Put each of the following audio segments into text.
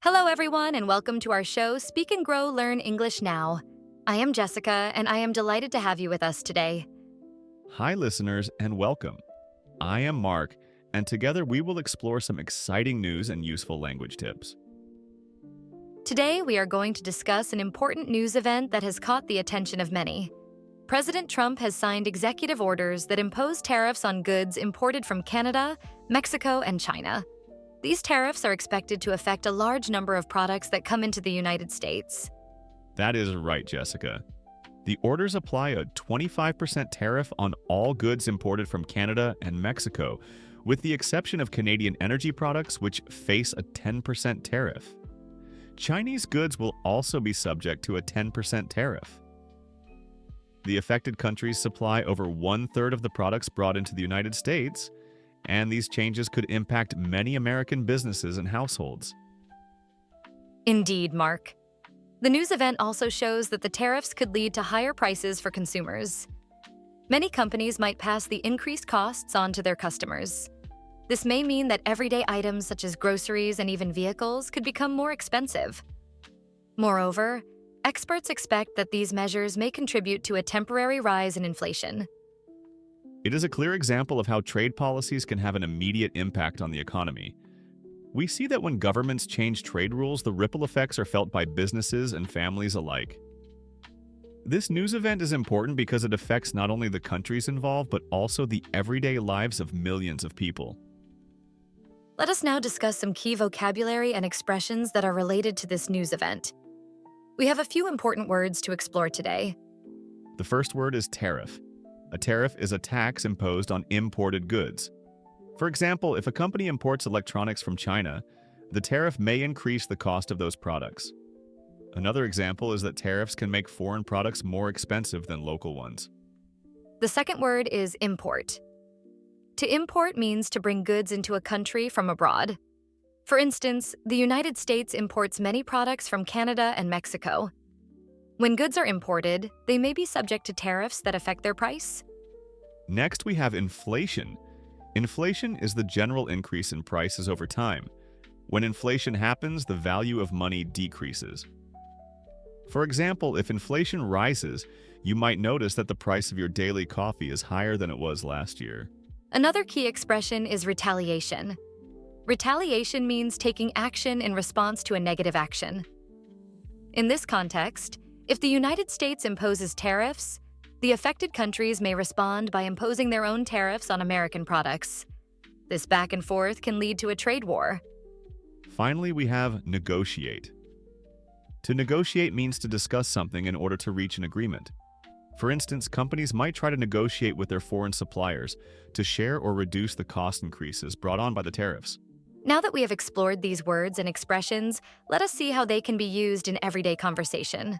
Hello, everyone, and welcome to our show, Speak and Grow, Learn English Now. I am Jessica, and I am delighted to have you with us today. Hi, listeners, and welcome. I am Mark, and together we will explore some exciting news and useful language tips. Today, we are going to discuss an important news event that has caught the attention of many. President Trump has signed executive orders that impose tariffs on goods imported from Canada, Mexico, and China. These tariffs are expected to affect a large number of products that come into the United States. That is right, Jessica. The orders apply a 25% tariff on all goods imported from Canada and Mexico, with the exception of Canadian energy products, which face a 10% tariff. Chinese goods will also be subject to a 10% tariff. The affected countries supply over one-third of the products brought into the United States, and these changes could impact many American businesses and households. Indeed, Mark. The news event also shows that the tariffs could lead to higher prices for consumers. Many companies might pass the increased costs on to their customers. This may mean that everyday items such as groceries and even vehicles could become more expensive. Moreover, experts expect that these measures may contribute to a temporary rise in inflation. It is a clear example of how trade policies can have an immediate impact on the economy. We see that when governments change trade rules, the ripple effects are felt by businesses and families alike. This news event is important because it affects not only the countries involved, but also the everyday lives of millions of people. Let us now discuss some key vocabulary and expressions that are related to this news event. We have a few important words to explore today. The first word is tariff. A tariff is a tax imposed on imported goods. For example, if a company imports electronics from China, the tariff may increase the cost of those products. Another example is that tariffs can make foreign products more expensive than local ones. The second word is import. To import means to bring goods into a country from abroad. For instance, the United States imports many products from Canada and Mexico. When goods are imported, they may be subject to tariffs that affect their price. Next, we have inflation. Inflation is the general increase in prices over time. When inflation happens, the value of money decreases. For example, if inflation rises, you might notice that the price of your daily coffee is higher than it was last year. Another key expression is retaliation. Retaliation means taking action in response to a negative action. In this context, if the United States imposes tariffs, the affected countries may respond by imposing their own tariffs on American products. This back and forth can lead to a trade war. Finally, we have negotiate. To negotiate means to discuss something in order to reach an agreement. For instance, companies might try to negotiate with their foreign suppliers to share or reduce the cost increases brought on by the tariffs. Now that we have explored these words and expressions, let us see how they can be used in everyday conversation.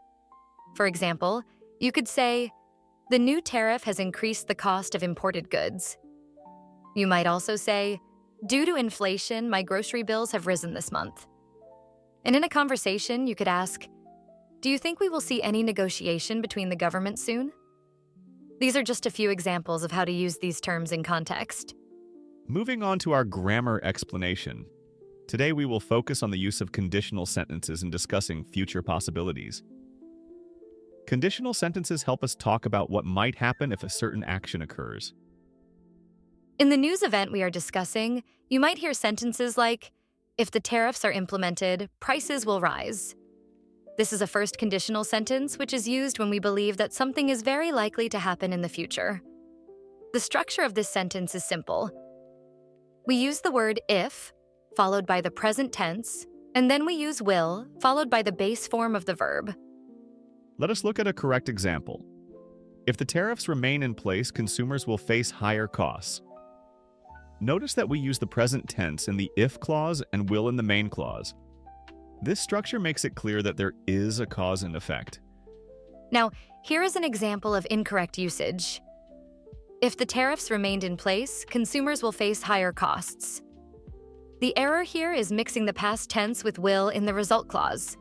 For example, you could say, "The new tariff has increased the cost of imported goods." You might also say, "Due to inflation, my grocery bills have risen this month." And in a conversation, you could ask, "Do you think we will see any negotiation between the governments soon?" These are just a few examples of how to use these terms in context. Moving on to our grammar explanation. Today we will focus on the use of conditional sentences in discussing future possibilities. Conditional sentences help us talk about what might happen if a certain action occurs. In the news event we are discussing, you might hear sentences like, "If the tariffs are implemented, prices will rise." This is a first conditional sentence which is used when we believe that something is very likely to happen in the future. The structure of this sentence is simple. We use the word if, followed by the present tense, and then we use will, followed by the base form of the verb. Let us look at a correct example. If the tariffs remain in place, consumers will face higher costs. Notice that we use the present tense in the if clause and will in the main clause. This structure makes it clear that there is a cause and effect. Now, here is an example of incorrect usage. If the tariffs remained in place, consumers will face higher costs. The error here is mixing the past tense with will in the result clause.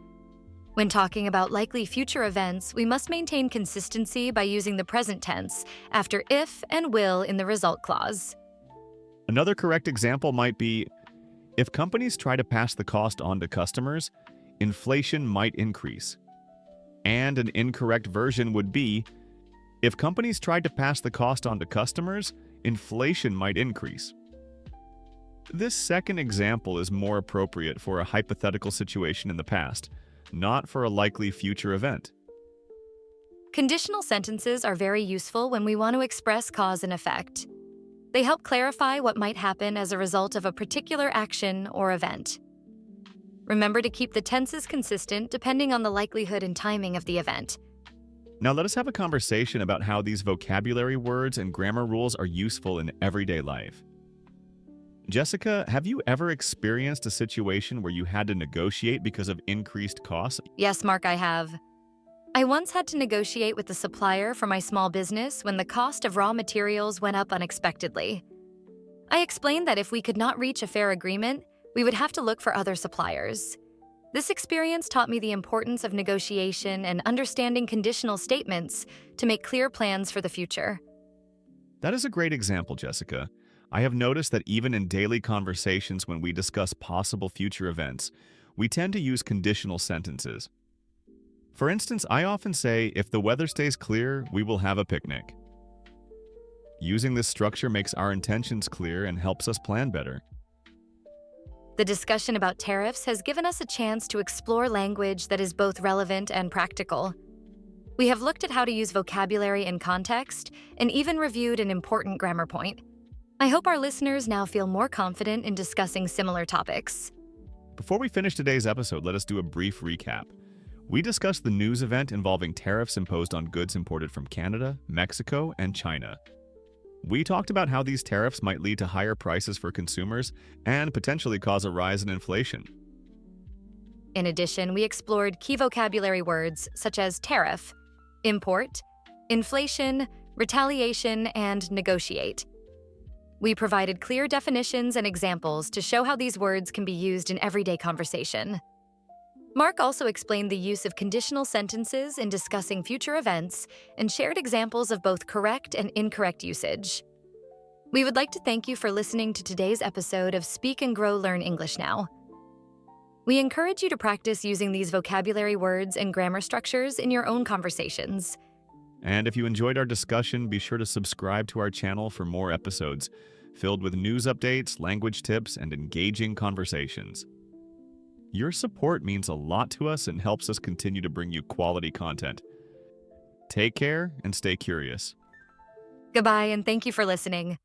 When talking about likely future events, we must maintain consistency by using the present tense after if and will in the result clause. Another correct example might be, If companies try to pass the cost on to customers, inflation might increase. And an incorrect version would be, if companies tried to pass the cost on to customers, inflation might increase. This second example is more appropriate for a hypothetical situation in the past, not for a likely future event. Conditional sentences are very useful when we want to express cause and effect. They help clarify what might happen as a result of a particular action or event. Remember to keep the tenses consistent depending on the likelihood and timing of the event. Now let us have a conversation about how these vocabulary words and grammar rules are useful in everyday life. Jessica, have you ever experienced a situation where you had to negotiate because of increased costs? Yes, Mark, I have. I once had to negotiate with the supplier for my small business when the cost of raw materials went up unexpectedly. I explained that if we could not reach a fair agreement, we would have to look for other suppliers. This experience taught me the importance of negotiation and understanding conditional statements to make clear plans for the future. That is a great example, Jessica. I have noticed that even in daily conversations when we discuss possible future events, we tend to use conditional sentences. For instance, I often say, if the weather stays clear, we will have a picnic. Using this structure makes our intentions clear and helps us plan better. The discussion about tariffs has given us a chance to explore language that is both relevant and practical. We have looked at how to use vocabulary in context and even reviewed an important grammar point. I hope our listeners now feel more confident in discussing similar topics. Before we finish today's episode, let us do a brief recap. We discussed the news event involving tariffs imposed on goods imported from Canada, Mexico, and China. We talked about how these tariffs might lead to higher prices for consumers and potentially cause a rise in inflation. In addition, we explored key vocabulary words such as tariff, import, inflation, retaliation, and negotiate. We provided clear definitions and examples to show how these words can be used in everyday conversation. Mark also explained the use of conditional sentences in discussing future events and shared examples of both correct and incorrect usage. We would like to thank you for listening to today's episode of Speak and Grow Learn English Now. We encourage you to practice using these vocabulary words and grammar structures in your own conversations. And if you enjoyed our discussion, be sure to subscribe to our channel for more episodes filled with news updates, language tips, and engaging conversations. Your support means a lot to us and helps us continue to bring you quality content. Take care and stay curious. Goodbye, and thank you for listening.